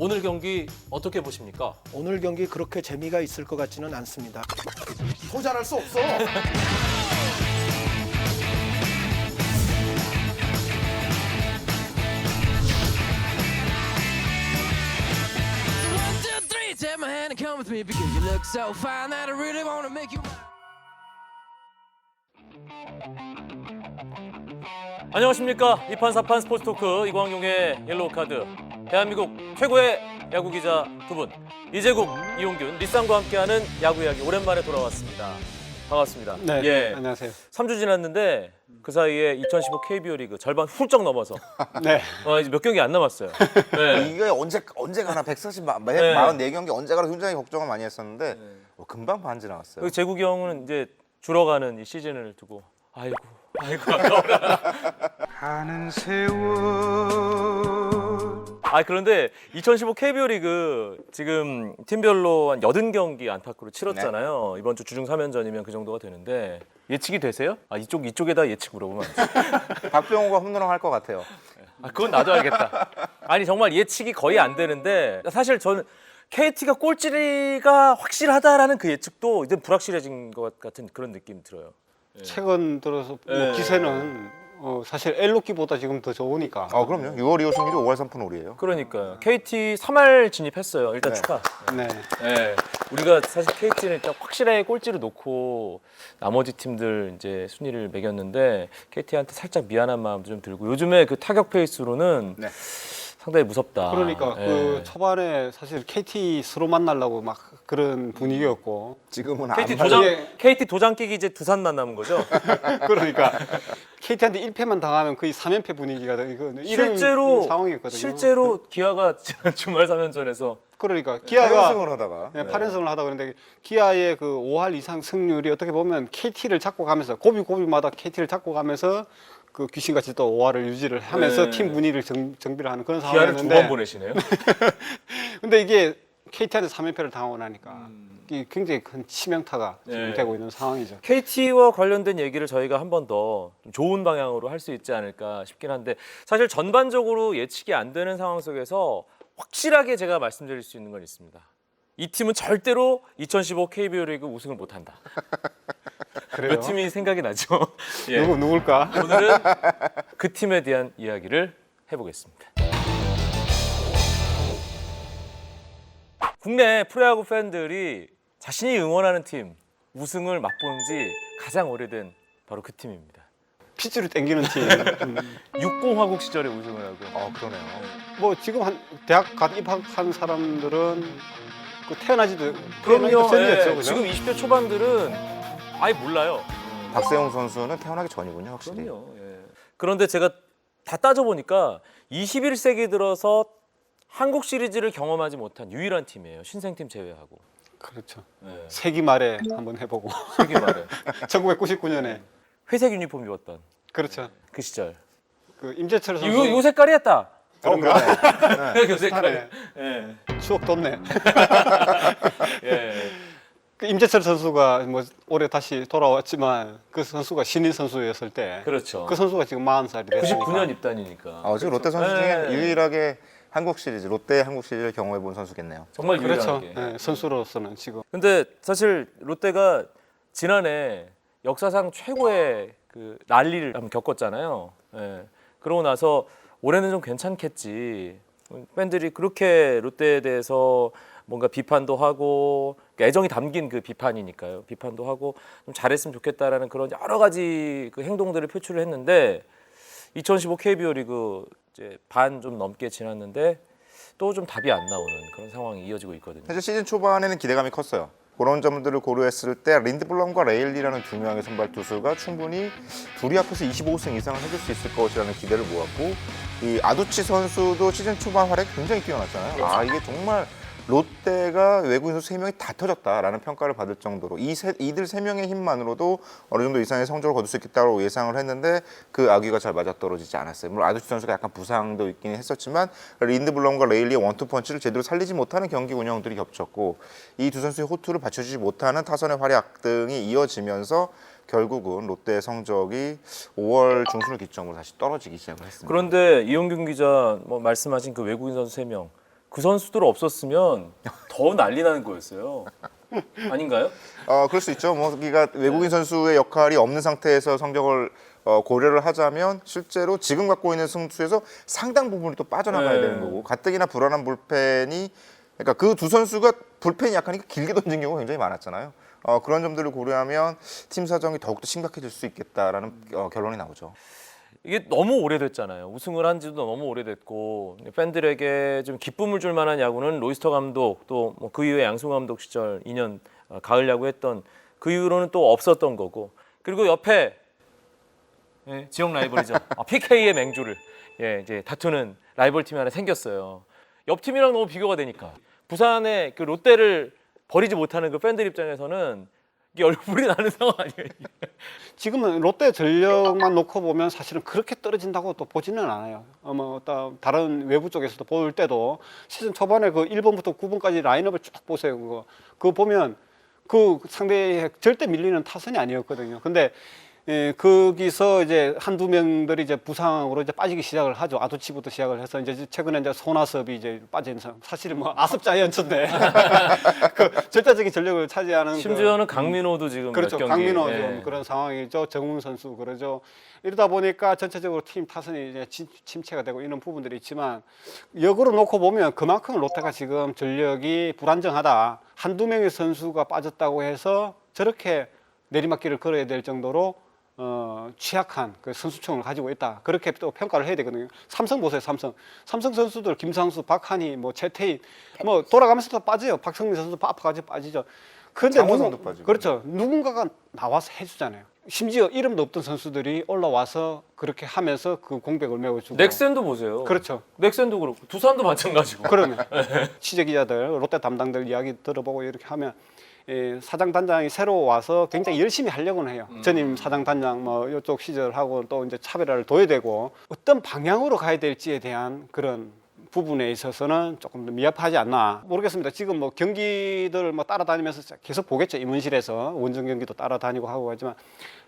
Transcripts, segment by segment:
오늘 경기 어떻게 보십니까? 오늘 경기 그렇게 재미가 있을 것 같지는 않습니다. 소잘할 수 없어. One, two, three, take my hand and come with me because you look so fine that I really want to make you mine. 안녕하십니까? 이판사판 스포츠토크 이광용의 옐로우 카드. 대한민국 최고의 야구 기자 두 분, 이재국, 이용균, 리쌍과 함께하는 야구 이야기 오랜만에 돌아왔습니다. 반갑습니다. 네, 예, 안녕하세요. 3주 지났는데 그 사이에 2015 KBO 리그 절반 훌쩍 넘어서 네, 이제 몇 경기 안 남았어요. 네. 이게 언제 가나 144경기 언제 가나 굉장히 걱정을 많이 했었는데 금방 반지 나왔어요. 그 재국이 형은 이제 줄어가는 이 시즌을 두고 아이고 아까워라. 가는 세월 그런데 2015 KBO 리그 지금 팀별로 한 80경기 안팎으로 치렀잖아요. 이번 주 주중 3연전이면 그 정도가 되는데 예측이 되세요? 이쪽에다 예측 물어보면 안 돼. 박병호가 홈런왕 할 것 같아요. 그건 나도 알겠다. 아니 정말 예측이 거의 안 되는데 사실 저는 KT가 꼴찌가 확실하다라는 그 예측도 이제 불확실해진 것 같은 그런 느낌이 들어요. 최근 들어서 네. 기세는 사실 엘로키보다 지금 더 좋으니까. 그럼요. 6월 2호 승률이 5월 3푼 5리예요. 그러니까요. KT 3할 진입했어요. 일단 네. 축하. 네, 네, 우리가 사실 KT는 일단 확실하게 꼴찌를 놓고 나머지 팀들 이제 순위를 매겼는데 KT한테 살짝 미안한 마음도 좀 들고 요즘에 그 타격 페이스로는 네. 상당히 무섭다. 그러니까 예. 그 초반에 사실 KT 서로 만나려고 막 그런 분위기였고. 지금은 KT 안 도장 예. KT 도장 끼기 이제 두산만 남은 거죠. 그러니까 KT한테 1패만 당하면 거의 3연패 분위기가 이런 상황이었거든요. 실제로 기아가 지난 주말 3연전에서 그러니까 기아가 8연승을 하다가 8연승을 하다 그런데 기아의 그 5할 이상 승률이 어떻게 보면 KT를 잡고 가면서 고비고비마다 KT를 잡고 가면서 그 귀신같이 또 5할을 유지를 하면서 네. 팀 분위기를 정비를 하는 그런 기아를 두 번 상황이었는데 보내시네요. 근데 이게 KT한테 3연패를 당하고 나니까 이게 굉장히 큰 치명타가 지금 네. 되고 있는 상황이죠. KT와 관련된 얘기를 저희가 한 번 더 좋은 방향으로 할 수 있지 않을까 싶긴 한데 사실 전반적으로 예측이 안 되는 상황 속에서 확실하게 제가 말씀드릴 수 있는 건 있습니다. 이 팀은 절대로 2015 KBO 리그 우승을 못한다. 그래요? 몇 팀이 생각이 나죠? 예. 누굴까? 오늘은 그 팀에 대한 이야기를 해보겠습니다. 국내 프로야구 팬들이 자신이 응원하는 팀 우승을 맛본 지 가장 오래된 바로 그 팀입니다. 핏줄을 땡기는 팀. 60 화국 시절에 우승을 하고 그러네요. 뭐 지금 한 대학 갓 입학한 사람들은 그 태어나지도 그럼요. 전이었죠, 예. 그죠? 지금 20대 초반들은 아예 몰라요. 박세웅 선수는 태어나기 전이군요, 확실히. 그럼요. 예. 그런데 제가 다 따져보니까 21세기 들어서 한국 시리즈를 경험하지 못한 유일한 팀이에요. 신생팀 제외하고. 그렇죠. 예. 세기 말에 한번 해보고 세기 말에 1999년에 회색 유니폼 입었던 그렇죠. 그 시절. 그 임재철 선수 요 색깔이 했다. 그러네. 요 색깔. 그러네. 예. 추억 돋네. 예. 그 임재철 선수가 뭐 올해 다시 돌아왔지만 그 선수가 신인 선수였을 때, 그렇죠. 그 선수가 지금 40살이 됐으니까. 99년 입단이니까. 지금 롯데 선수 중에 네. 유일하게 롯데 한국 시리즈를 경험해 본 선수겠네요. 정말 그렇죠. 유일하게. 네, 선수로서는 지금 근데 사실 롯데가 지난해 역사상 최고의 그 난리를 한번 겪었잖아요. 예. 그러고 나서 올해는 좀 괜찮겠지. 팬들이 그렇게 롯데에 대해서 뭔가 비판도 하고 애정이 담긴 그 비판이니까요. 비판도 하고 좀 잘했으면 좋겠다라는 그런 여러 가지 그 행동들을 표출을 했는데 2015 KBO 리그 이제 반 좀 넘게 지났는데 또 좀 답이 안 나오는 그런 상황이 이어지고 있거든요. 사실 시즌 초반에는 기대감이 컸어요. 그런 점들을 고려했을 때 린드블럼과 레일리라는 두 명의 선발 투수가 충분히 둘이 합해서 25승 이상을 해줄 수 있을 것이라는 기대를 모았고 이 아두치 선수도 시즌 초반 활약이 굉장히 뛰어났잖아요. 이게 정말 롯데가 외국인 선수 3명이 다 터졌다라는 평가를 받을 정도로 이들 3명의 힘만으로도 어느 정도 이상의 성적을 거둘 수 있겠다고 예상을 했는데 그 아귀가 잘 맞아떨어지지 않았어요. 물론 아두치 선수가 약간 부상도 있긴 했었지만 린드블럼과 레일리의 원투펀치를 제대로 살리지 못하는 경기 운영들이 겹쳤고 이 두 선수의 호투를 받쳐주지 못하는 타선의 활약 등이 이어지면서 결국은 롯데의 성적이 5월 중순을 기점으로 다시 떨어지기 시작을 했습니다. 그런데 이용균 기자 뭐 말씀하신 그 외국인 선수 3명 그 선수들 없었으면 더 난리 나는 거였어요. 아닌가요? 그럴 수 있죠. 뭐 그러니까 외국인 선수의 역할이 없는 상태에서 성적을 고려를 하자면 실제로 지금 갖고 있는 승수에서 상당 부분이 또 빠져나가야 네. 되는 거고 가뜩이나 불안한 불펜이 그러니까 그 두 선수가 불펜이 약하니까 길게 던진 경우가 굉장히 많았잖아요. 그런 점들을 고려하면 팀 사정이 더욱더 심각해질 수 있겠다라는 결론이 나오죠. 이게 너무 오래됐잖아요. 우승을 한 지도 너무 오래됐고 팬들에게 좀 기쁨을 줄 만한 야구는 로이스터 감독 또 그 이후에 양승호 감독 시절 2년 가을 야구 했던 그 이후로는 또 없었던 거고 그리고 옆에 지역 라이벌이죠. PK의 맹주를 이제 다투는 라이벌 팀이 하나 생겼어요. 옆 팀이랑 너무 비교가 되니까 부산의 그 롯데를 버리지 못하는 그 팬들 입장에서는 이게 얼굴이 나는 상황 아니에요? 지금은 롯데 전력만 놓고 보면 사실은 그렇게 떨어진다고 또 보지는 않아요. 다른 외부 쪽에서도 볼 때도 시즌 초반에 그 1번부터 9번까지 라인업을 쭉 보세요. 그거 보면 그 상대에 절대 밀리는 타선이 아니었거든요. 근데 거기서 이제 한두 명들이 이제 부상으로 이제 빠지기 시작을 하죠. 아두치부터 시작을 해서 이제 최근에 이제 손아섭이 이제 빠진 사실은 뭐 아섭 자이언츠인데 그 절대적인 전력을 차지하는 심지어는 강민호도 지금 그렇죠. 몇 경기 강민호 좀 그런 상황이죠. 정훈 선수 그러죠. 이러다 보니까 전체적으로 팀 타선이 이제 침체가 되고 이런 부분들이 있지만 역으로 놓고 보면 그만큼 롯데가 지금 전력이 불안정하다. 한두 명의 선수가 빠졌다고 해서 저렇게 내리막길을 걸어야 될 정도로 취약한 그 선수층을 가지고 있다. 그렇게 또 평가를 해야 되거든요. 삼성 보세요, 삼성. 삼성 선수들 김상수, 박한희, 뭐 최태인, 뭐 돌아가면서 도 빠져요. 박성민 선수도 아파가지고 빠지죠. 그런데 장원성도 빠지고. 그렇죠. 누군가가 나와서 해주잖아요. 심지어 이름도 없던 선수들이 올라와서 그렇게 하면서 그 공백을 메워주고. 넥센도 보세요. 그렇죠. 넥센도 그렇고 두산도 마찬가지고. 그러면 취재 기자들, 롯데 담당들 이야기 들어보고 이렇게 하면 사장 단장이 새로 와서 굉장히 열심히 하려고는 해요. 전임 사장 단장 뭐 이쪽 시절하고 또 이제 차별화를 둬야 되고 어떤 방향으로 가야 될지에 대한 그런 부분에 있어서는 조금 더 미흡하지 않나 모르겠습니다. 지금 뭐 경기들 뭐 따라다니면서 계속 보겠죠. 임원실에서 원정 경기도 따라다니고 하고 하지만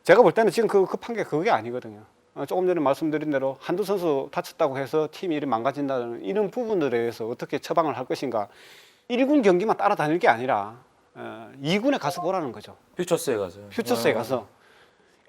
제가 볼 때는 지금 급한 게 그게 아니거든요. 조금 전에 말씀드린 대로 한두 선수 다쳤다고 해서 팀이 이리 망가진다는 이런 부분들에 대해서 어떻게 처방을 할 것인가. 1군 경기만 따라다닐 게 아니라 2군에 가서 보라는 거죠. 퓨처스에 가서요. 퓨처스에 가서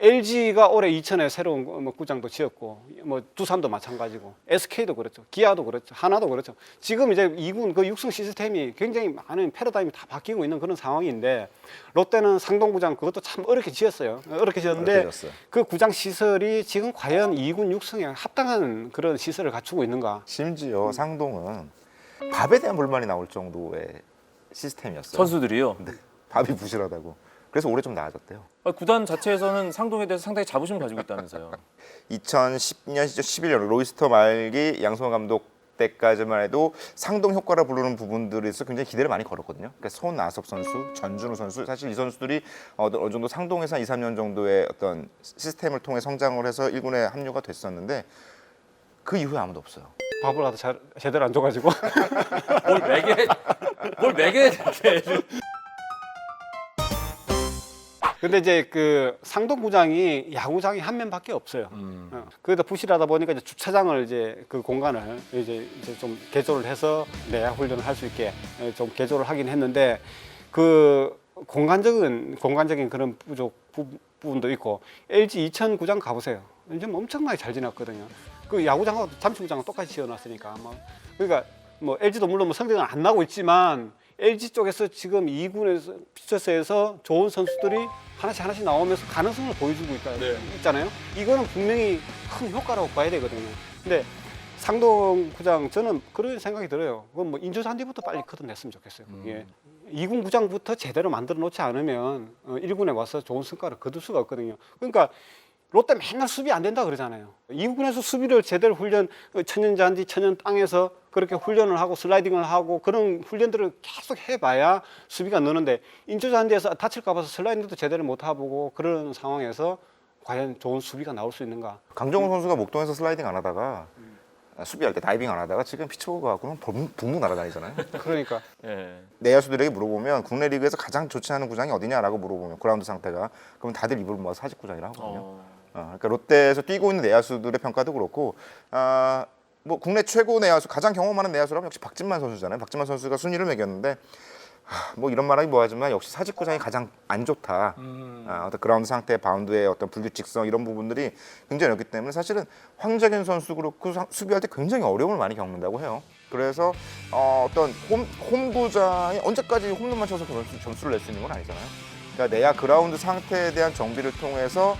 LG가 올해 이천에 새로운 뭐 구장도 지었고 뭐 두산도 마찬가지고 SK도 그렇죠. 기아도 그렇죠. 하나도 그렇죠. 지금 이제 2군 그 육성 시스템이 굉장히 많은 패러다임이 다 바뀌고 있는 그런 상황인데 롯데는 상동구장 그것도 참 어렵게 지었어요. 어렵게 지었는데 어렵게 지었어요. 그 구장 시설이 지금 과연 2군 육성에 합당한 그런 시설을 갖추고 있는가? 심지어 상동은 밥에 대한 불만이 나올 정도의 시스템이었어요. 선수들이요. 네, 밥이 부실하다고. 그래서 올해 좀 나아졌대요. 구단 자체에서는 상동에 대해서 상당히 자부심을 가지고 있다면서요. 2010년, 11년 로이스터 말기 양승호 감독 때까지만 해도 상동 효과라 부르는 부분들에 있어서 굉장히 기대를 많이 걸었거든요. 그러니까 손아섭 선수, 전준우 선수 사실 이 선수들이 어느 정도 상동에서 한 2, 3년 정도의 어떤 시스템을 통해 성장을 해서 1군에 합류가 됐었는데 그 이후에 아무도 없어요. 밥을 하다 제대로 안 줘가지고 뭘 매개 근데 이제 그 상동구장이 야구장이 한 면밖에 없어요. 그러다 부실하다 보니까 이제 주차장을 이제 그 공간을 이제 좀 개조를 해서 내야 훈련을 할 수 있게 좀 개조를 하긴 했는데 그 공간적인 그런 부분도 있고 LG 이천 구장 가보세요. 이제 엄청나게 잘 지났거든요. 그 야구장하고 잠실구장은 똑같이 지어놨으니까 그러니까 뭐 LG도 물론 뭐 성적은 안 나고 있지만 LG 쪽에서 지금 2군에서 퓨처스에서 좋은 선수들이 하나씩 나오면서 가능성을 보여주고 있잖아요. 이거는 분명히 큰 효과라고 봐야 되거든요. 근데 상동구장 저는 그런 생각이 들어요. 그건 뭐 인조잔디부터 빨리 걷어냈으면 좋겠어요. 예. 2군 구장부터 제대로 만들어 놓지 않으면 1군에 와서 좋은 성과를 거둘 수가 없거든요. 그러니까 롯데 맨날 수비 안 된다 그러잖아요. 2군에서 수비를 제대로 천연잔디, 천연 땅에서 그렇게 훈련을 하고 슬라이딩을 하고 그런 훈련들을 계속 해봐야 수비가 느는데 인조잔디에서 다칠까 봐서 슬라이딩도 제대로 못 해보고 그런 상황에서 과연 좋은 수비가 나올 수 있는가. 강정호 선수가 목동에서 슬라이딩 안 하다가 수비할 때 다이빙 안 하다가 지금 피츠버그 가고는 붕붕 날아다니잖아요. 그러니까 예. 내야수들에게 물어보면 국내 리그에서 가장 좋지 않은 구장이 어디냐라고 물어보면 그라운드 상태가 그러면 다들 입을 모아서 사직구장이라 하거든요. 그러니까 롯데에서 뛰고 있는 내야수들의 평가도 그렇고 뭐 국내 최고 내야수 가장 경험 많은 내야수라면 역시 박진만 선수잖아요. 박진만 선수가 순위를 매겼는데 뭐 이런 말하기 뭐하지만 역시 사직구장이 가장 안 좋다. 어떤 그라운드 상태, 바운드의 어떤 불규칙성 이런 부분들이 굉장히 어렵기 때문에 사실은 황재균 선수 그렇고 수비할 때 굉장히 어려움을 많이 겪는다고 해요. 그래서 어떤 홈구장이 언제까지 홈런만 쳐서 점수를 낼 수 있는 건 아니잖아요. 그러니까 내야 그라운드 상태에 대한 정비를 통해서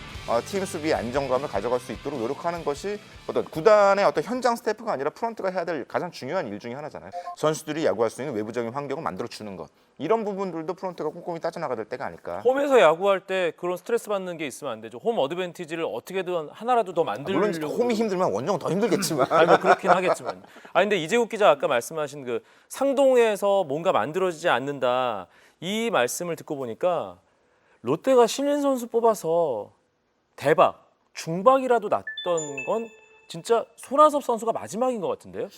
팀 수비의 안정감을 가져갈 수 있도록 노력하는 것이 어떤 구단의 어떤 현장 스태프가 아니라 프런트가 해야 될 가장 중요한 일 중에 하나잖아요. 선수들이 야구할 수 있는 외부적인 환경을 만들어 주는 것. 이런 부분들도 프런트가 꼼꼼히 따져나가야 될 때가 아닐까. 홈에서 야구할 때 그런 스트레스 받는 게 있으면 안 되죠. 홈 어드밴티지를 어떻게든 하나라도 더 만들려고. 물론 홈이 힘들면 원정은 더 힘들겠지만. 아니 뭐 그렇긴 하겠지만. 근데 이재국 기자 아까 말씀하신 그 상동에서 뭔가 만들어지지 않는다 이 말씀을 듣고 보니까 롯데가 신인 선수 뽑아서 대박 중박이라도 났던 건 진짜 손아섭 선수가 마지막인 것 같은데요?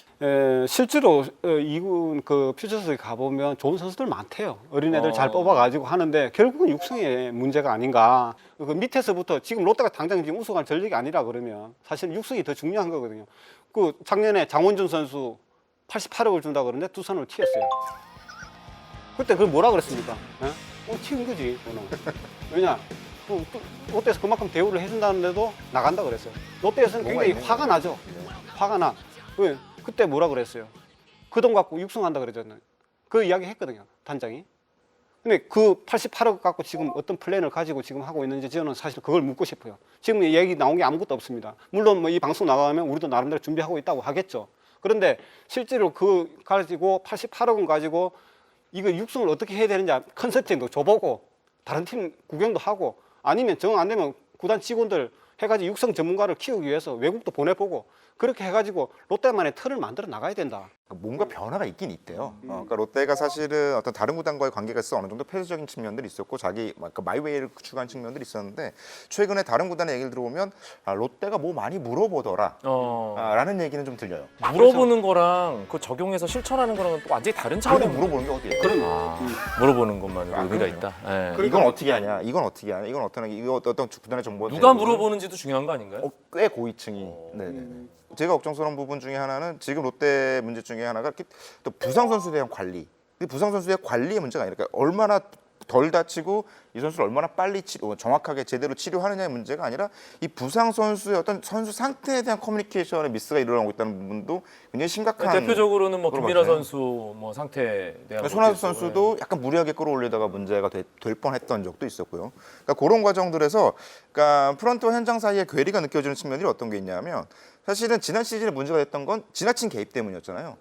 실제로 이군 그 퓨처스에 가보면 좋은 선수들 많대요. 어린애들 잘 뽑아가지고 하는데 결국은 육성의 문제가 아닌가. 그 밑에서부터 지금 롯데가 당장 지금 우승할 전력이 아니라 그러면 사실 육성이 더 중요한 거거든요. 그 작년에 장원준 선수 88억을 준다 그러는데 두산으로 튀었어요. 그때 그걸 뭐라 그랬습니까? 튀은 거지. 그거는. 왜냐? 롯데에서 그만큼 대우를 해준다는데도 나간다 그랬어요. 롯데에서는 굉장히 화가 나죠. 화가 나. 왜? 그때 뭐라 그랬어요? 그 돈 갖고 육성한다 그러잖아요. 그 이야기 했거든요, 단장이. 근데 그 88억 갖고 지금 어떤 플랜을 가지고 지금 하고 있는지 저는 사실 그걸 묻고 싶어요. 지금 얘기 나온 게 아무것도 없습니다. 물론 뭐 이 방송 나가면 우리도 나름대로 준비하고 있다고 하겠죠. 그런데 실제로 그 가지고 88억은 가지고 이거 육성을 어떻게 해야 되는지 컨설팅도 줘보고 다른 팀 구경도 하고 아니면 정 안 되면 구단 직원들 해가지고 육성 전문가를 키우기 위해서 외국도 보내보고 그렇게 해가지고 롯데만의 틀을 만들어 나가야 된다. 뭔가 변화가 있긴 있대요. 그러니까 롯데가 사실은 어떤 다른 구단과의 관계가 있어 어느 정도 폐쇄적인 측면들이 있었고 자기 마이웨이를 추구한 측면들이 있었는데 최근에 다른 구단의 얘기를 들어보면 롯데가 뭐 많이 물어보더라 라는 얘기는 좀 들려요. 물어보는 거랑 그 적용해서 실천하는 거랑은 또 완전히 다른 차원의 물어보는 게 어디예요? 물어보는 것만 의미가 그럼요. 있다. 예. 이건 어떻게 하냐? 이건 어떻게 하냐? 이건 어떤 이거 어떤 구단의 정보가 누가 물어보는지도 중요한 거 아닌가요? 꽤 고위층이. 네네. 제가 걱정스러운 부분 중에 하나는 지금 롯데 문제 중에 하나가 이렇게 또 부상 선수에 대한 관리. 근데 부상 선수의 관리의 문제가 아니라 그러니까 얼마나 덜 다치고 이 선수를 얼마나 빨리 정확하게 제대로 치료하느냐의 문제가 아니라 이 부상 선수의 어떤 선수 상태에 대한 커뮤니케이션의 미스가 일어나고 있다는 부분도 굉장히 심각한. 대표적으로는 뭐 그런 김민하 것 같아요. 선수 뭐 상태에 대한 손아섭 것도 있고, 선수도 약간 무리하게 끌어올리다가 문제가 될 뻔했던 적도 있었고요. 그러니까 그런 과정들에서 그러니까 프런트와 현장 사이에 괴리가 느껴지는 측면들이 어떤 게 있냐면 사실은 지난 시즌에 문제가 됐던 건 지나친 개입 때문이었잖아요.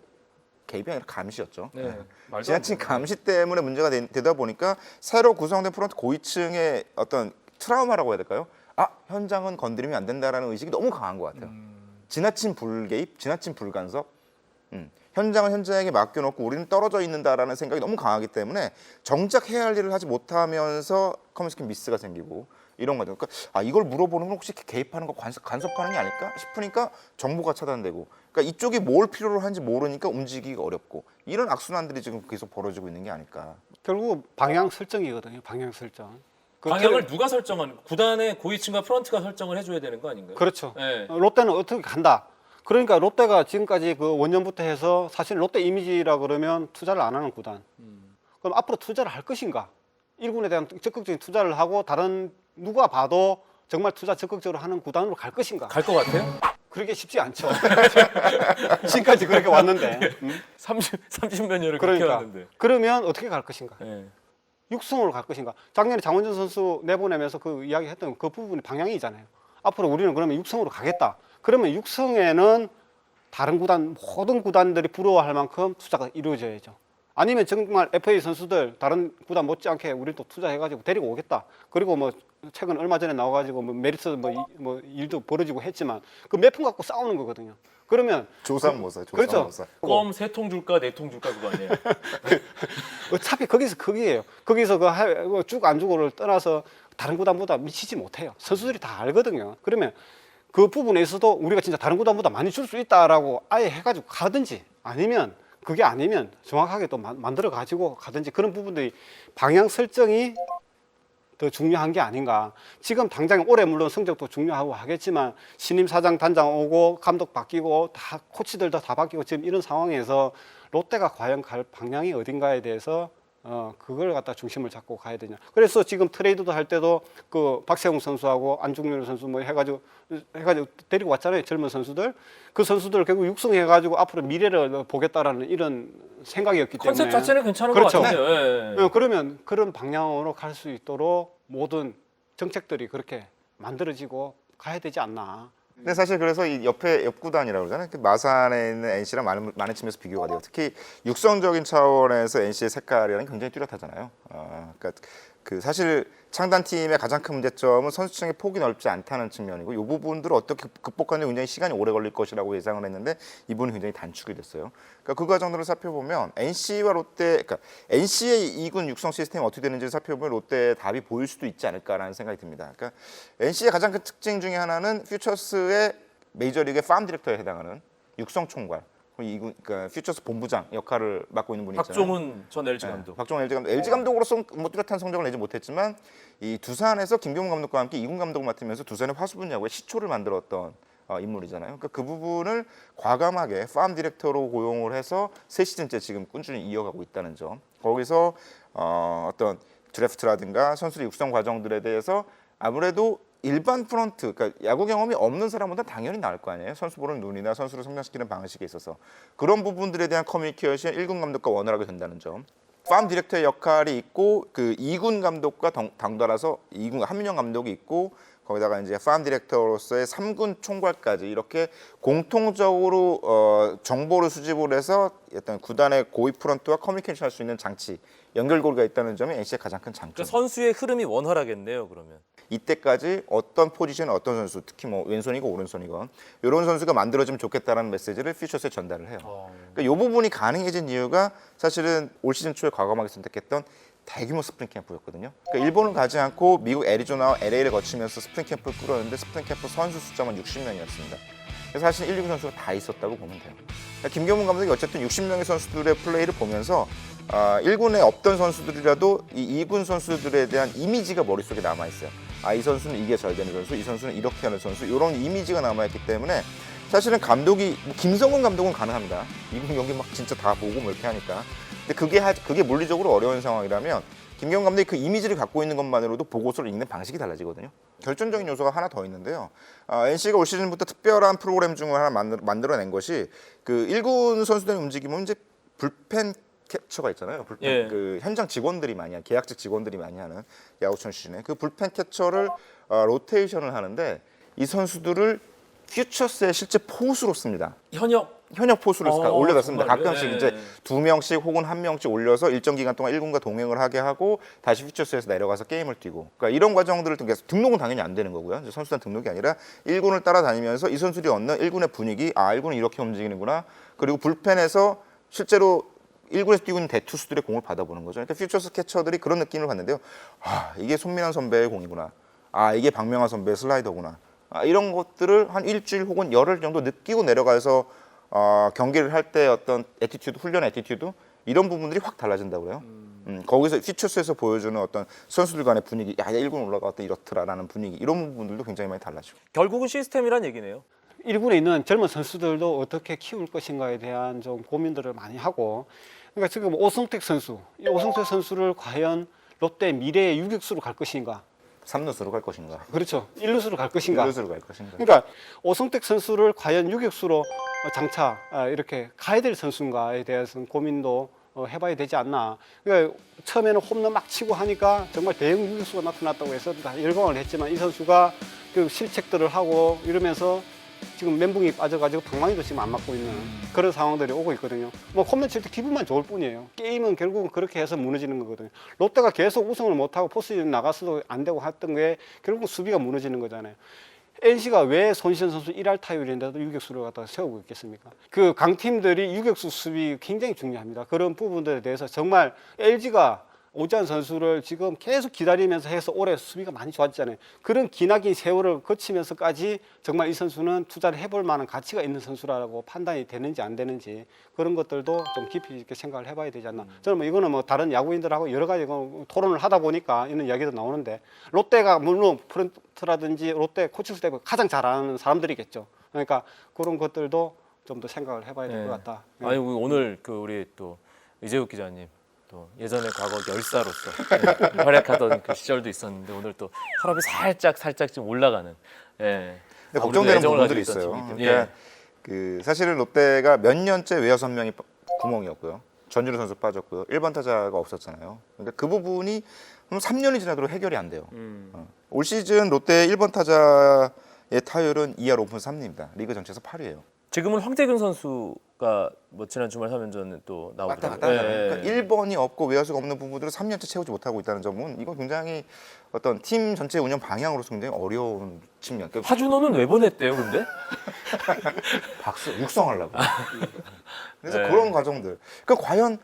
개입이 아니라 감시였죠. 네. 말도 안 지나친 돼요. 감시 때문에 문제가 되다 보니까 새로 구성된 프런트 고위층의 어떤 트라우마라고 해야 될까요? 현장은 건드리면 안 된다라는 의식이 너무 강한 것 같아요. 지나친 불개입, 지나친 불간섭. 현장은 현장에게 맡겨놓고 우리는 떨어져 있는다라는 생각이 너무 강하기 때문에 정작 해야 할 일을 하지 못하면서 커뮤니케이션 미스가 생기고 이런 거죠. 그러니까 이걸 물어보는 건 혹시 개입하는 거 간섭하는 게 아닐까 싶으니까 정보가 차단되고 그러니까 이쪽이 뭘 필요로 하는지 모르니까 움직이기가 어렵고 이런 악순환들이 지금 계속 벌어지고 있는 게 아닐까. 결국 방향 설정이거든요. 방향 설정. 그 방향을 누가 설정하는? 구단의 고위층과 프런트가 설정을 해줘야 되는 거 아닌가요? 그렇죠. 네. 롯데는 어떻게 간다. 그러니까 롯데가 지금까지 그 원년부터 해서 사실 롯데 이미지라 그러면 투자를 안 하는 구단. 그럼 앞으로 투자를 할 것인가? 1군에 대한 적극적인 투자를 하고 다른 누가 봐도 정말 투자 적극적으로 하는 구단으로 갈 것인가? 갈 것 같아요? 그러게 쉽지 않죠. 지금까지 그렇게 왔는데. 30몇 년을 그렇게 그러니까 왔는데. 그러면 어떻게 갈 것인가? 네. 육성으로 갈 것인가? 작년에 장원준 선수 내보내면서 그 이야기했던 그 부분이 방향이잖아요. 앞으로 우리는 그러면 육성으로 가겠다. 그러면 육성에는 다른 구단 모든 구단들이 부러워할 만큼 투자가 이루어져야죠. 아니면 정말 FA 선수들 다른 구단 못지않게 우리 또 투자해가지고 데리고 오겠다. 그리고 뭐 최근 얼마 전에 나와가지고 뭐 메리트 뭐 일도 벌어지고 했지만 그 몇 푼 갖고 싸우는 거거든요. 그러면 조삼모사. 그렇죠. 껌 3통 줄까 4통 줄까 그거 아니에요? 어차피 거기서 거기에요. 거기서 그 쭉 안 주고를 떠나서 다른 구단보다 미치지 못해요. 선수들이 다 알거든요. 그러면 그 부분에 있어도 우리가 진짜 다른 구단보다 많이 줄 수 있다라고 아예 해가지고 가든지 아니면 그게 아니면 정확하게 또 만들어 가지고 가든지 그런 부분들이 방향 설정이 더 중요한 게 아닌가. 지금 당장 올해 물론 성적도 중요하고 하겠지만 신임 사장 단장 오고 감독 바뀌고 다 코치들도 다 바뀌고 지금 이런 상황에서 롯데가 과연 갈 방향이 어딘가에 대해서 그걸 갖다 중심을 잡고 가야 되냐. 그래서 지금 트레이드도 할 때도 그 박세웅 선수하고 안중열 선수 뭐 해가지고 데리고 왔잖아요. 젊은 선수들. 그 선수들 결국 육성해가지고 앞으로 미래를 보겠다라는 이런 생각이었기 때문에. 컨셉 자체는 괜찮은 그렇죠. 것 같은데요. 예. 그러면 그런 방향으로 갈 수 있도록 모든 정책들이 그렇게 만들어지고 가야 되지 않나. 근데 사실 그래서 이 옆 구단이라고 그러잖아요. 그 마산에 있는 NC랑 많은 측면에서 비교가 돼요. 특히 육성적인 차원에서 NC의 색깔이라는 게 굉장히 뚜렷하잖아요. 그러니까 그 사실 창단 팀의 가장 큰 문제점은 선수층의 폭이 넓지 않다는 측면이고 이 부분들을 어떻게 극복하는데 굉장히 시간이 오래 걸릴 것이라고 예상을 했는데 이분은 굉장히 단축이 됐어요. 그러니까 그 과정들을 살펴보면 NC와 롯데, 그러니까 NC의 2군 육성 시스템이 어떻게 되는지를 살펴보면 롯데의 답이 보일 수도 있지 않을까라는 생각이 듭니다. 그러니까 NC의 가장 큰 특징 중에 하나는 퓨처스의 메이저리그의 팜 디렉터에 해당하는 육성 총괄. 그러니까 퓨처스 본부장 역할을 맡고 있는 분이 있잖아요. 박종훈 전 LG 감독. 박종훈 LG 감독. LG 감독으로서 뭐 뚜렷한 성적을 내지 못했지만 이 두산에서 김경문 감독과 함께 2군 감독을 맡으면서 두산의 화수분 야구의 시초를 만들었던 인물이잖아요. 그러니까 그 부분을 과감하게 팜 디렉터로 고용을 해서 3시즌째 지금 꾸준히 이어가고 있다는 점. 거기서 어떤 드래프트라든가 선수의 육성 과정들에 대해서 아무래도 일반 프런트, 그러니까 야구 경험이 없는 사람보다 당연히 나을 거 아니에요. 선수 보는 눈이나 선수를 성장시키는 방식에 있어서 그런 부분들에 대한 커뮤니케이션 1군 감독과 원활하게 된다는 점. 팜 디렉터의 역할이 있고 그 2군 감독과 덩달아서 2군 한민영 감독이 있고 거기다가 이제 팜 디렉터로서의 3군 총괄까지 이렇게 공통적으로 정보를 수집을 해서 어떤 구단의 고위 프런트와 커뮤니케이션 할 수 있는 장치, 연결고리가 있다는 점이 NC의 가장 큰 장점. 그러니까 선수의 흐름이 원활하겠네요. 그러면. 이때까지 어떤 포지션, 어떤 선수, 특히 뭐 왼손이건 오른손이건 이런 선수가 만들어지면 좋겠다라는 메시지를 퓨처스에 전달을 해요. 그러니까 이 부분이 가능해진 이유가 사실은 올 시즌 초에 과감하게 선택했던 대규모 스프링 캠프였거든요. 그러니까 일본을 가지 않고 미국 애리조나와 LA를 거치면서 스프링 캠프를 꾸렸는데 스프링 캠프 선수 숫자만 60명이었습니다. 그래서 사실 1, 2군 선수가 다 있었다고 보면 돼요. 그러니까 김경문 감독이 어쨌든 60명의 선수들의 플레이를 보면서 1군에 없던 선수들이라도 이 2군 선수들에 대한 이미지가 머릿속에 남아있어요. 이 선수는 이게 잘 되는 선수, 이 선수는 이렇게 하는 선수, 이런 이미지가 남아있기 때문에 사실은 감독이, 뭐 김성근 감독은 가능합니다. 2군 경기 막 진짜 다 보고 뭐 이렇게 하니까. 근데 그게 물리적으로 어려운 상황이라면 김경문 감독이 그 이미지를 갖고 있는 것만으로도 보고서를 읽는 방식이 달라지거든요. 결정적인 요소가 하나 더 있는데요. NC가 올 시즌부터 특별한 프로그램 중을 하나 만들어낸 것이 그 1군 선수들의 움직임은 이제 불펜 캐쳐가 있잖아요. 불펜, 예. 그 현장 직원들이 많이 하는, 계약직 직원들이 많이 하는 야구천 시즌에 그 불펜 캐쳐를 로테이션을 하는데 이 선수들을 퓨처스의 실제 포수로 씁니다. 현역 포수를 올려놨습니다. 정말요? 가끔씩 예. 이제 2명씩 혹은 1명씩 올려서 일정 기간 동안 1군과 동행을 하게 하고 다시 퓨처스에서 내려가서 게임을 뛰고, 그러니까 이런 과정들을 통해서 등록은 당연히 안 되는 거고요. 이제 선수단 등록이 아니라 1군을 따라다니면서 이 선수들이 얻는 1군의 분위기, 1군은 이렇게 움직이는구나. 그리고 불펜에서 실제로 1군에서 뛰고 있는 대투수들의 공을 받아보는 거죠. 그러니까 퓨처스 캐쳐들이 그런 느낌을 받는데요. 이게 손민환 선배의 공이구나. 이게 박명환 선배의 슬라이더구나. 이런 것들을 한 일주일 혹은 열흘 정도 느끼고 내려가서 경기를 할 때 어떤 애티튜드, 훈련 애티튜드 이런 부분들이 확 달라진다고 해요. 거기서 퓨처스에서 보여주는 어떤 선수들 간의 분위기, 1군 올라갔다 이렇더라라는 분위기, 이런 부분들도 굉장히 많이 달라지고. 결국은 시스템이란 얘기네요. 1군에 있는 젊은 선수들도 어떻게 키울 것인가에 대한 좀 고민들을 많이 하고, 그러니까 지금 오성택 선수, 이 오성택 선수를 과연 롯데 미래의 유격수로 갈 것인가? 3루수로 갈 것인가? 그렇죠. 1루수로 갈 것인가? 1루수로 갈 것인가? 그러니까 오성택 선수를 과연 유격수로 장차 이렇게 가야 될 선수인가에 대해서는 고민도 해봐야 되지 않나. 그러니까 처음에는 홈런 막 치고 하니까 정말 대형 유격수가 나타났다고 해서 다 열광을 했지만 이 선수가 그 실책들을 하고 이러면서 지금 멘붕이 빠져가지고 방망이도 지금 안 맞고 있는 그런 상황들이 오고 있거든요. 뭐 홈런 칠 때 기분만 좋을 뿐이에요. 게임은 결국은 그렇게 해서 무너지는 거거든요. 롯데가 계속 우승을 못하고 포스트시즌 나가서도 안 되고 했던 게 결국은 수비가 무너지는 거잖아요. NC가 왜 손시현 선수 1할 타율인데도 유격수를 갖다가 세우고 있겠습니까? 그 강팀들이 유격수 수비 굉장히 중요합니다. 그런 부분들에 대해서 정말 LG가 오지환 선수를 지금 계속 기다리면서 해서 올해 수비가 많이 좋았잖아요. 그런 기나긴 세월을 거치면서까지 정말 이 선수는 투자를 해볼 만한 가치가 있는 선수라고 판단이 되는지 안 되는지 그런 것들도 좀 깊이 있게 생각을 해봐야 되지 않나. 저는 뭐 이거는 뭐 다른 야구인들하고 여러 가지 토론을 하다 보니까 이런 이야기도 나오는데 롯데가 물론 프런트라든지 롯데 코칭 스태프 가장 잘 아는 사람들이겠죠. 그러니까 그런 것들도 좀 더 생각을 해봐야 될 것 같다. 아니 오늘 그 우리 또 이재욱 기자님 또 예전에 과거 열사로서 활약하던 그 시절도 있었는데 오늘 또 혈압이 살짝 좀 올라가는. 예. 근데 아무래도 걱정되는 애정을 부분들이 가지고 있던 있어요. 팀이기 때문에. 그러니까 그 사실은 롯데가 몇 년째 외야 선명이 구멍이었고요. 전준우 선수 빠졌고요. 1번 타자가 없었잖아요. 그러니까 그 부분이 3년이 지나도록 해결이 안 돼요. 올 시즌 롯데 1번 타자의 타율은 2할 5푼 3리입니다. 리그 전체에서 8위예요. 지금은 황재균 선수가 뭐 지난 주말 3연전에 또 왔다 나오더라고요. 갔다 하잖아요. 예. 그러니까 1번이 없고 외야수가 없는 부분들을 3년째 채우지 못하고 있다는 점은 이거 굉장히 어떤 팀 전체 운영 방향으로서 굉장히 어려운 측면. 그러니까 하준호는 왜 보냈대요, 근데? 육성하려고. 그래서 네. 그런 과정들. 그러니까 과연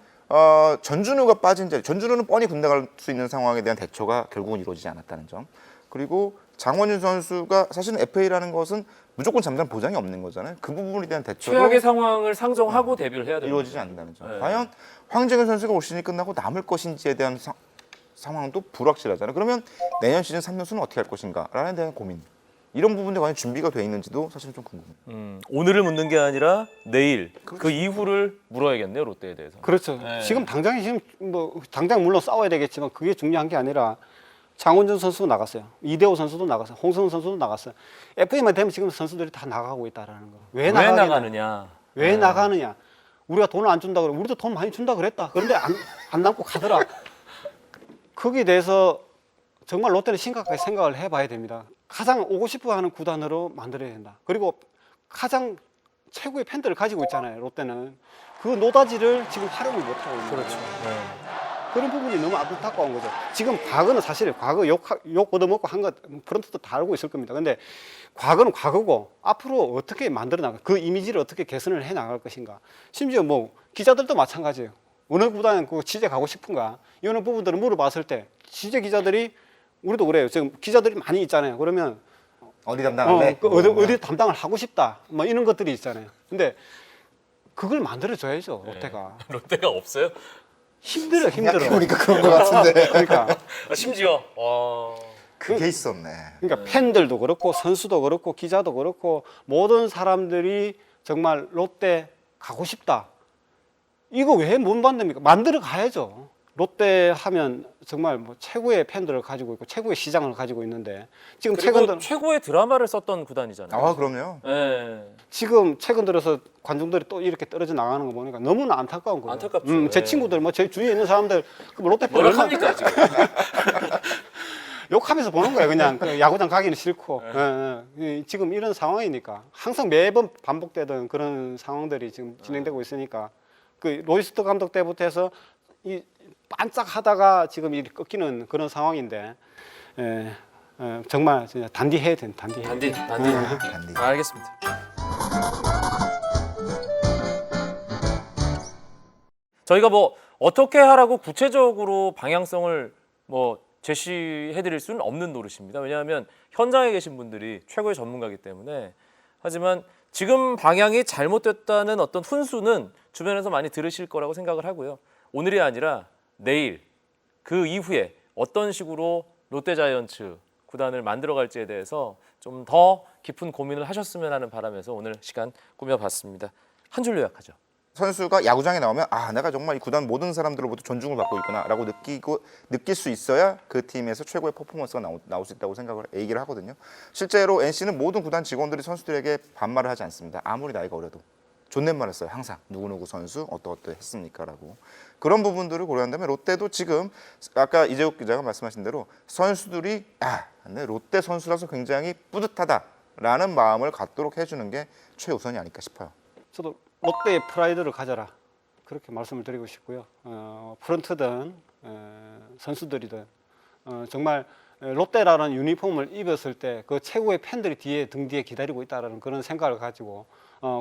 전준우가 빠진 자리, 전준우는 뻔히 군대 갈 수 있는 상황에 대한 대처가 결국은 이루어지지 않았다는 점. 그리고 장원준 선수가 사실은 FA라는 것은 무조건 잠깐 보장이 없는 거잖아요. 그 부분에 대한 대처도 최악의 상황을 상정하고 데뷔를 해야 됩니다. 이루어지지 않는다는 점. 네. 과연 황재균 선수가 올 시즌이 끝나고 남을 것인지에 대한 상황도 불확실하잖아요. 그러면 내년 시즌 3년수는 어떻게 할 것인가라는 대한 고민. 이런 부분들이 과연 준비가 돼 있는지도 사실은 좀 궁금해요. 오늘을 묻는 게 아니라 내일 그 이후를 물어야겠네요, 롯데에 대해서. 그렇죠. 네. 지금 당장 물론 싸워야 되겠지만 그게 중요한 게 아니라 장원준 선수도 나갔어요. 이대호 선수도 나갔어요. 홍성훈 선수도 나갔어요. FA만 되면 지금 선수들이 다 나가고 있다라는 거. 왜 나가느냐? 왜 나가느냐? 우리가 돈을 안 준다 그래. 우리도 돈 많이 준다 그랬다. 그런데 안 남고 가더라. 거기에 대해서 정말 롯데는 심각하게 생각을 해봐야 됩니다. 가장 오고 싶어하는 구단으로 만들어야 된다. 그리고 가장 최고의 팬들을 가지고 있잖아요. 롯데는 그 노다지를 지금 활용을 못하고 있는 거죠. 그런 부분이 너무 안타까운 거죠. 지금 과거는 사실 과거 욕 얻어먹고 한 것 프런트도 다 알고 있을 겁니다. 근데 과거는 과거고 앞으로 어떻게 만들어 나가 그 이미지를 어떻게 개선을 해 나갈 것인가. 심지어 뭐 기자들도 마찬가지예요. 어느 구단은 그 취재 가고 싶은가 이런 부분들을 물어봤을 때 취재 기자들이 우리도 그래요. 지금 기자들이 많이 있잖아요. 그러면 어디 담당할래? 어디 담당을 하고 싶다. 뭐 이런 것들이 있잖아요. 근데 그걸 만들어 줘야죠. 롯데가. 롯데가 없어요? 힘들어. 생각해보니까 그런 것 같은데. 그러니까 심지어 그게 있었네. 그러니까 팬들도 그렇고 선수도 그렇고 기자도 그렇고 모든 사람들이 정말 롯데 가고 싶다. 이거 왜 못 만듭니까? 만들어 가야죠. 롯데 하면 정말 뭐 최고의 팬들을 가지고 있고 최고의 시장을 가지고 있는데 지금 그리고 최고의 드라마를 썼던 구단이잖아요. 아 그럼요. 최근 들어서 관중들이 또 이렇게 떨어져 나가는 거 보니까 너무나 안타까운 거예요. 안타깝죠. 제 네. 친구들 뭐 제 주위에 있는 사람들 그 롯데 팬 뭐라 합니까 지금? 욕하면서 보는 거예요. 그냥 그 야구장 가기는 싫고 지금 이런 상황이니까 항상 매번 반복되던 그런 상황들이 지금 진행되고 있으니까 그 로이스터 감독 때부터 해서 이 반짝하다가 지금 이 꺾이는 그런 상황인데 정말 진짜 단디해야 된 단디. 단디. 알겠습니다. 저희가 뭐 어떻게 하라고 구체적으로 방향성을 뭐 제시해드릴 수는 없는 노릇입니다. 왜냐하면 현장에 계신 분들이 최고의 전문가이기 때문에. 하지만 지금 방향이 잘못됐다는 어떤 훈수는 주변에서 많이 들으실 거라고 생각을 하고요. 오늘이 아니라 내일 그 이후에 어떤 식으로 롯데자이언츠 구단을 만들어갈지에 대해서 좀 더 깊은 고민을 하셨으면 하는 바람에서 오늘 시간 꾸며봤습니다. 한 줄로 요약하죠. 선수가 야구장에 나오면 아 내가 정말 이 구단 모든 사람들로부터 존중을 받고 있구나라고 느낄 수 있어야 그 팀에서 최고의 퍼포먼스가 나올 수 있다고 생각을 얘기를 하거든요. 실제로 NC는 모든 구단 직원들이 선수들에게 반말을 하지 않습니다. 아무리 나이가 어려도 존댓말을 써요. 항상 누구누구 선수 어떠했습니까라고. 그런 부분들을 고려한다면 롯데도 지금 아까 이재욱 기자가 말씀하신 대로 선수들이 근데 롯데 선수라서 굉장히 뿌듯하다라는 마음을 갖도록 해주는 게 최우선이 아닐까 싶어요. 저도 롯데의 프라이드를 가져라 그렇게 말씀을 드리고 싶고요. 프런트든 선수들이든 정말 롯데라는 유니폼을 입었을 때 그 최고의 팬들이 등 뒤에 기다리고 있다는 그런 생각을 가지고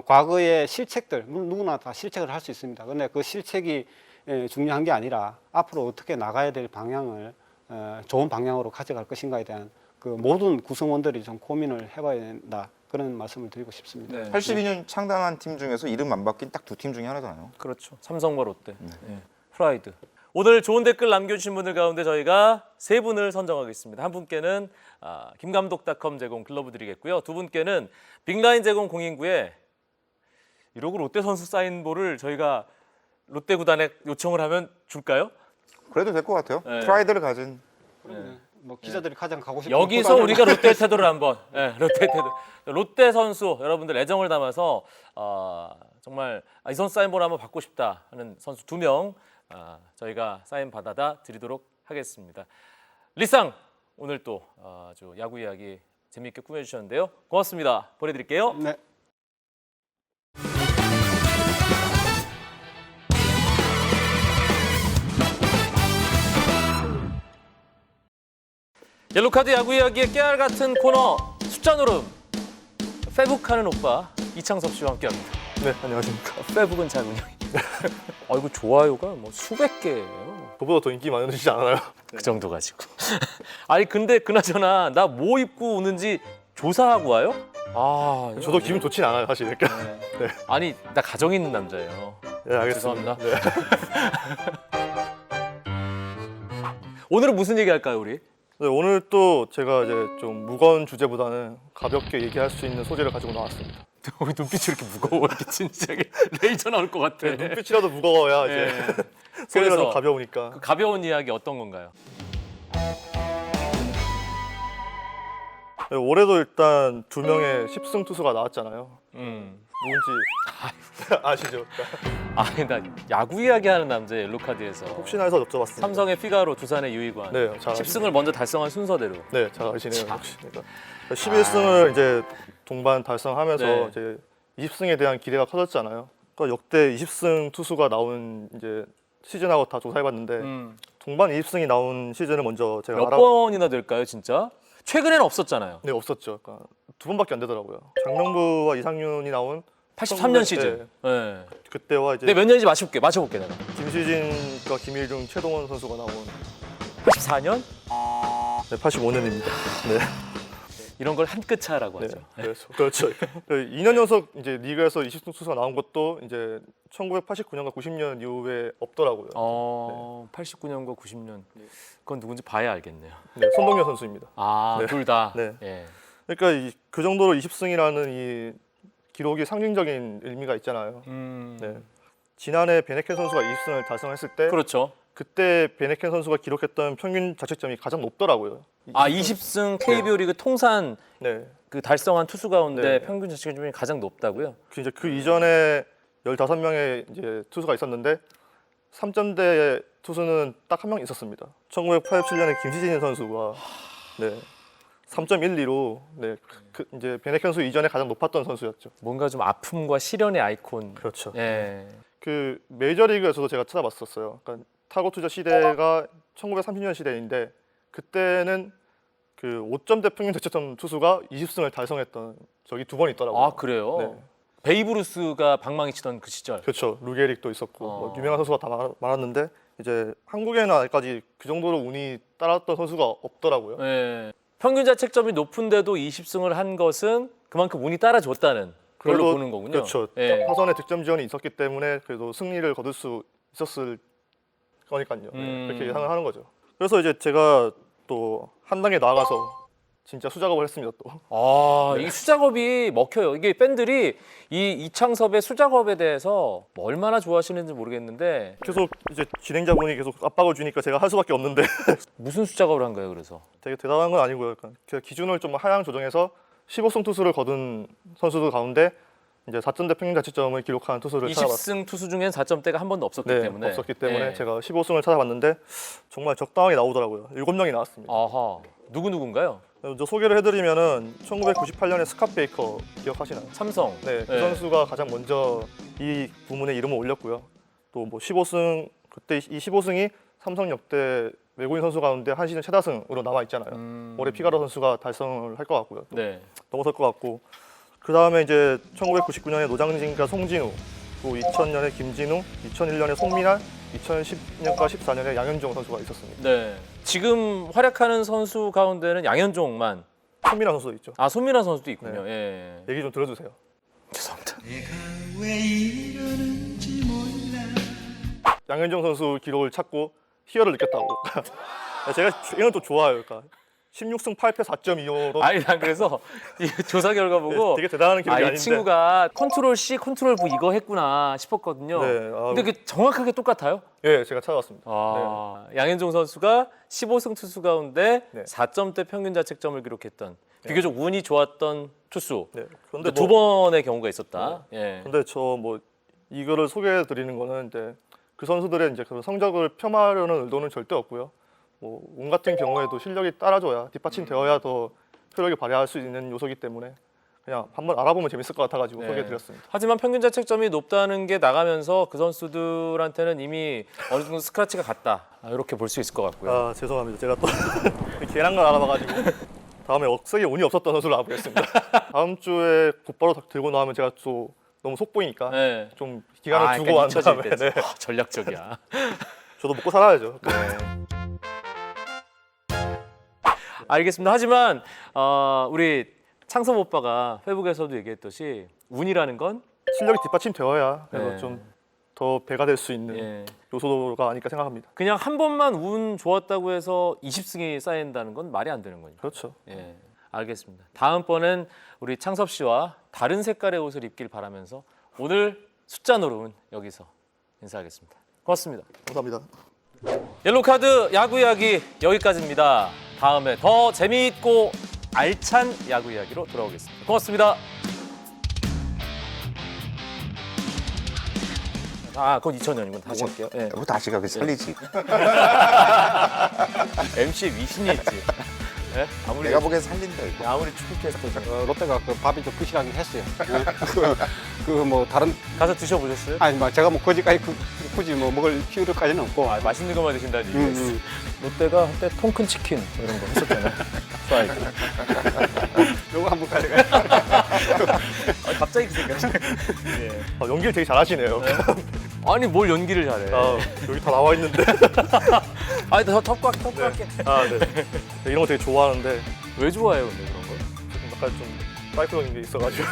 과거의 실책들 누구나 다 실책을 할 수 있습니다. 그런데 그 실책이 중요한 게 아니라 앞으로 어떻게 나가야 될 방향을 좋은 방향으로 가져갈 것인가에 대한 그 모든 구성원들이 좀 고민을 해봐야 된다. 그런 말씀을 드리고 싶습니다. 네. 82년 창단한 팀 중에서 이름 안 바뀐 딱 두 팀 중에 하나잖아요. 그렇죠. 삼성과 롯데. 예. 프라이드. 오늘 좋은 댓글 남겨주신 분들 가운데 저희가 세 분을 선정하겠습니다. 한 분께는 김감독닷컴 제공 글러브 드리겠고요. 두 분께는 빅라인 제공 공인구에 이러고 롯데 선수 사인볼을 저희가 롯데 구단에 요청을 하면 줄까요? 그래도 될 것 같아요. 네. 프라이드를 가진. 뭐 기자들이 가장 가고 싶은 여기서 우리가 롯데 태도를 한번 롯데 태도 롯데 선수 여러분들 애정을 담아서 정말 이 선수 사인볼 한번 받고 싶다 하는 선수 2명 저희가 사인 받아다 드리도록 하겠습니다. 리쌍 오늘 또 아주 야구 이야기 재미있게 꾸며주셨는데요. 고맙습니다. 보내드릴게요. 네. 옐로카드 야구 이야기의 깨알 같은 코너 숫자 노름 페북하는 오빠 이창섭 씨와 함께합니다. 네, 안녕하십니까. 페북은 잘 운영입니다. 이거 좋아요가 뭐 수백 개예요. 저보다 더 인기 많으시지 않아요? 그 정도 가지고. 아니 근데 그나저나 나 뭐 입고 오는지 조사하고 와요? 이거 저도 기분 좋진 않아요, 사실. 그러니까. 네. 아니 나 가정 있는 남자예요. 네, 알겠습니다. 죄송합니다. 네. 오늘은 무슨 얘기 할까요, 우리? 네, 오늘 또 제가 이제 좀 무거운 주제보다는 가볍게 얘기할 수 있는 소재를 가지고 나왔습니다. 왜 눈빛이 이렇게 무거워? 이렇게 진지하게 레이저 나올 것 같아. 네, 눈빛이라도 무거워야 이제 소리가 좀 가벼우니까. 그 가벼운 이야기 어떤 건가요? 네, 올해도 일단 2명의 10승 투수가 나왔잖아요. 누군지 아시죠? 아니 나 야구 이야기하는 남자 옐로카드에서 혹시나 해서 여쭤봤습니다. 삼성의 피가로, 두산의 유이관 네, 잘 10승을 먼저 달성한 순서대로. 네, 잘 아시네요. 역시. 그러니까 11승을 이제 동반 달성하면서 네. 이제 20승에 대한 기대가 커졌잖아요. 그러니까 역대 20승 투수가 나온 이제 시즌하고 다 조사해봤는데 동반 20승이 나온 시즌을 먼저 제가 몇 번이나 될까요, 진짜? 최근에는 없었잖아요. 네, 없었죠. 그러니까 2번밖에 안 되더라고요. 장명부와 이상윤이 나운 83년 시즌. 네. 그때와 이제 네, 몇 년인지 맞춰볼게 내가. 김시진과 김일중, 최동원 선수가 나온 84년? 네, 85년입니다. 네. 이런 걸 한 끗 차라고 네. 하죠. 그렇죠. 2년 연속 이제 리그에서 20승 투수가 나온 것도 이제 1989년과 90년 이후에 없더라고요. 89년과 90년. 그건 누군지 봐야 알겠네요. 네, 손동현 선수입니다. 네. 둘 다. 네. 예. 그러니까 그 정도로 20승이라는 이 기록이 상징적인 의미가 있잖아요. 네. 지난해 베네켄 선수가 20승을 달성했을 때 그렇죠. 그때 베네켄 선수가 기록했던 평균 자책점이 가장 높더라고요. 20승 KBO 리그 통산 네. 그 달성한 투수 가운데 네. 평균 자책점이 가장 높다고요? 그 이전에 15명의 이제 투수가 있었는데 3점대 투수는 딱 한 명 있었습니다. 1987년에 김시진 선수가 3.12로 이제 베네켄 선수 이전에 가장 높았던 선수였죠. 뭔가 좀 아픔과 시련의 아이콘. 그렇죠. 예. 그 메이저리그에서도 제가 찾아봤었어요. 그러니까 타고 투자 시대가 1930년 시대인데 그때는 그 5점대 평균 자책점 투수가 20승을 달성했던 적이 2번 있더라고요. 아 그래요? 네. 베이브루스가 방망이 치던 그 시절. 그렇죠. 루게릭도 있었고 뭐 유명한 선수가 다 많았는데 이제 한국에는 아직까지 그 정도로 운이 따랐던 선수가 없더라고요. 예. 평균 자책점이 높은데도 20승을 한 것은 그만큼 운이 따라줬다는 걸로 그걸로 보는 거군요. 그렇죠. 예. 타선에 득점 지원이 있었기 때문에 그래도 승리를 거둘 수 있었을 거니까요. 그렇게 예상을 하는 거죠. 그래서 이제 제가 또 한 단계 나아가서 진짜 수작업을 했습니다. 또. 이 수작업이 먹혀요. 이게 팬들이 이 이창섭의 수작업에 대해서 뭐 얼마나 좋아하시는지 모르겠는데 계속 이제 진행자분이 계속 압박을 주니까 제가 할 수밖에 없는데 무슨 수작업을 한 거예요? 그래서 되게 대단한 건 아니고요. 그러니까 제가 기준을 좀 하향 조정해서 15승 투수를 거둔 선수들 가운데 이제 4점대 평균 자책점을 기록한 투수를 찾아봤어요. 20승 투수 중엔 4점대가 한 번도 없었기 네, 때문에 없었기 때문에 예. 제가 15승을 찾아봤는데 정말 적당하게 나오더라고요. 7명이 나왔습니다. 아하. 누군가요? 먼저 소개를 해드리면은 1998년에 스캇 베이커 기억하시나요? 삼성. 네, 그 네. 선수가 가장 먼저 이 부문에 이름을 올렸고요. 또 뭐 15승 그때 이 15승이 삼성 역대 외국인 선수 가운데 한 시즌 최다승으로 남아 있잖아요. 올해 피가로 선수가 달성을 할 것 같고요. 또 네. 넘어설 것 같고 그 다음에 이제 1999년에 노장진과 송진우, 또 2000년에 김진우, 2001년에 송민환, 2010년과 14년에 양현종 선수가 있었습니다. 네. 지금 활약하는 선수 가운데는 양현종만. 송민환 선수도 있죠. 아, 손민환 선수도 있군요. 예. 얘기 좀 들어주세요. 죄송합니다. 양현종 선수 기록을 찾고 희열을 느꼈다고. 제가 이건 또 좋아요. 그러니까 16승 8패 4.25로 아니 난 그래서 이 조사 결과 보고 되게 대단한 기록이 이 아닌데. 친구가 컨트롤 C, 컨트롤 V 이거 했구나 싶었거든요. 네, 근데 그게 정확하게 똑같아요? 예, 제가 찾아왔습니다. 아, 양현종 선수가 15승 투수 가운데 네. 4점대 평균 자책점을 기록했던 비교적 운이 좋았던 투수. 네. 근데 그런데 두 번의 경우가 있었다. 예. 근데 저 뭐 이거를 소개해 드리는 거는 이제 그 선수들의 이제 그런 성적을 폄하하려는 의도는 절대 없고요. 뭐 운 같은 경우에도 실력이 따라줘야 뒷받침되어야 더 효력이 발휘할 수 있는 요소이기 때문에 그냥 한번 알아보면 재밌을 것 같아가지고 네. 소개해 드렸습니다. 하지만 평균 자책점이 높다는 게 나가면서 그 선수들한테는 이미 어느 정도 스크래치가 갔다. 이렇게 볼 수 있을 것 같고요. 아 죄송합니다. 제가 또 괜한 걸 알아봐가지고 다음에 억세게 운이 없었던 선수를 알아보겠습니다. 다음 주에 곧바로 들고 나오면 제가 또 너무 속보이니까 네. 좀 기간을 두고 그러니까 한 잊혀질 다음에 때지. 네. 전략적이야. 저도 먹고 살아야죠. 네. 알겠습니다. 하지만 우리 창섭 오빠가 페북에서도 얘기했듯이 운이라는 건 실력이 뒷받침되어야 그래서 네. 좀 더 배가 될 수 있는 예, 요소가 아닐까 생각합니다. 그냥 한 번만 운 좋았다고 해서 20승이 쌓인다는 건 말이 안 되는 거니까. 그렇죠. 예, 알겠습니다. 다음번엔 우리 창섭 씨와 다른 색깔의 옷을 입길 바라면서 오늘 숫자 노름은 여기서 인사하겠습니다. 고맙습니다. 감사합니다. 옐로카드 야구 이야기 여기까지입니다. 다음에 더 재미있고 알찬 야구 이야기로 돌아오겠습니다. 고맙습니다. 아, 그건 2000년이군. 다시 할게요. 예. 뭐 다시 가게 살리지. MC의 위신이 있지. 예? 아무리 내가 보기엔 살린다 이거. 아무리 축구 캐스터죠. 롯데가 그 밥이 좀 부실하긴 했어요. 그 뭐 다른 가서 드셔보셨어요? 아니 뭐 제가 뭐 거기까지 굳이 뭐 먹을 필요까지는 없고. 아, 맛있는 것만 드신다는 얘기였어. 롯데가 한때 통큰 치킨 이런 거 했었잖아요. 프라이드. 요거 한번 가져가요. 갑자기 그 생각이. 예. 연기를 되게 잘하시네요. 아니 뭘 연기를 잘해. 여기 다 나와 있는데. 아니 더 턱꽉 할게. 아, 네. 네, 이런 거 되게 좋아하는데 왜 좋아해요, 근데 그런 거? 조금 약간 좀 사이코적인 게 있어가지고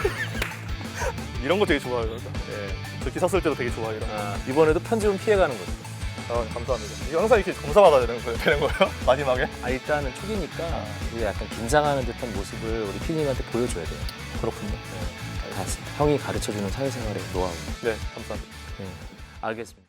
이런 거 되게 좋아해요. 그러니까. 저 기사 쓸 때도 되게 좋아해요. 이런 거. 이번에도 편집은 피해가는 거죠. 감사합니다. 이게 항상 이렇게 검사받아야 되는 거예요? 마지막에? 일단은 초기니까 우리 약간 긴장하는 듯한 모습을 우리 피디님한테 보여줘야 돼요. 그렇군요. 다 형이 가르쳐주는 사회생활의 노하우. 네, 감사합니다. 알겠습니다.